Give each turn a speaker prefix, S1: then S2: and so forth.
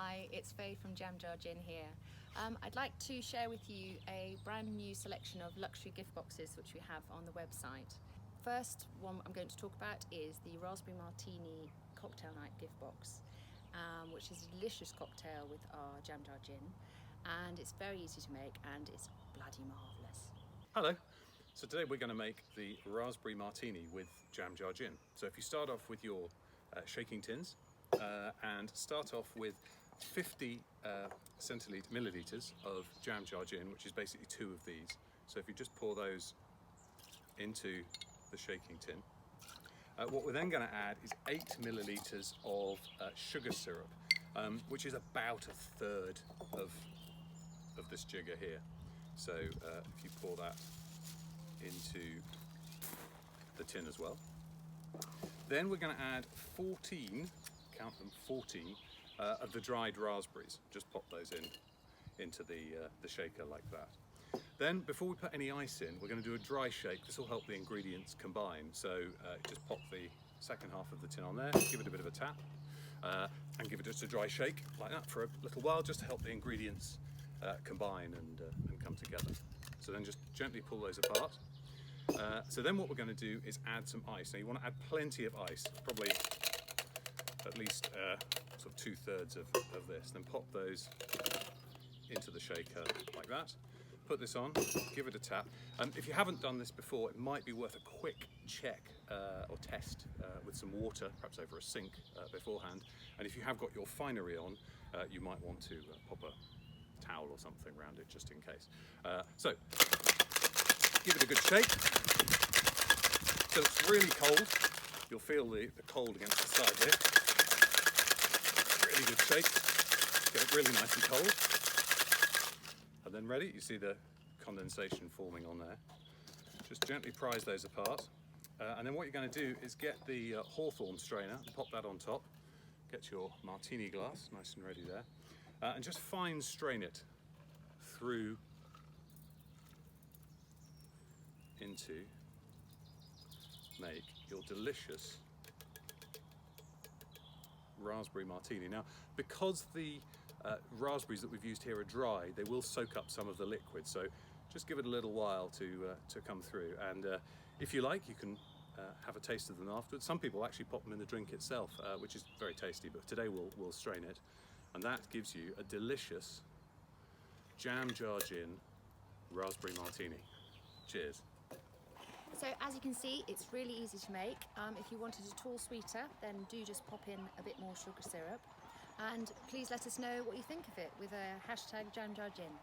S1: Hi, it's Faye from Jamjargin here. I'd like to share with you a brand new selection of luxury gift boxes which we have on the website. First one I'm going to talk about is the Raspberry Martini cocktail night gift box, which is a delicious cocktail with our jamjargin, and it's very easy to make and it's bloody marvellous.
S2: Hello. So today we're going to make the Raspberry Martini with jamjargin. So if you start off with your shaking tins and start off with 50 milliliters of jamjargin, which is basically 2 of these. So if you just pour those into the shaking tin. What we're then going to add is 8 milliliters of sugar syrup, which is about 1/3 of this jigger here. So if you pour that into the tin as well. Then we're going to add 14, count them, 14 of the dried raspberries. Just pop those into the shaker like that. Then before we put any ice in, we're going to do a dry shake. This will help the ingredients combine. So just pop the second half of the tin on there, give it a bit of a tap, and give it just a dry shake like that for a little while, just to help the ingredients combine and come together. So then just gently pull those apart. So then what we're going to do is add some ice. Now you want to add plenty of ice, probably at least sort of 2/3 of this. Then pop those into the shaker like that. Put this on, give it a tap. If you haven't done this before, it might be worth a quick check or test with some water, perhaps over a sink beforehand. And if you have got your finery on, you might want to pop a towel or something around it just in case. So give it a good shake. So it's really cold. You'll feel the cold against the side here. Really good shake. Get it really nice and cold. And then ready, you see the condensation forming on there. Just gently prise those apart. And then what you're going to do is get the hawthorn strainer, pop that on top. Get your martini glass, nice and ready there. And just fine strain it through into make your delicious raspberry martini. Now, because the raspberries that we've used here are dry, they will soak up some of the liquid, so just give it a little while to come through. And if you like, you can have a taste of them afterwards. Some people actually pop them in the drink itself, which is very tasty, but today we'll strain it, and that gives you a delicious jamjargin raspberry martini. Cheers.
S1: So as you can see, it's really easy to make. If you wanted it all sweeter, then do just pop in a bit more sugar syrup. And please let us know what you think of it with a #jamjargin.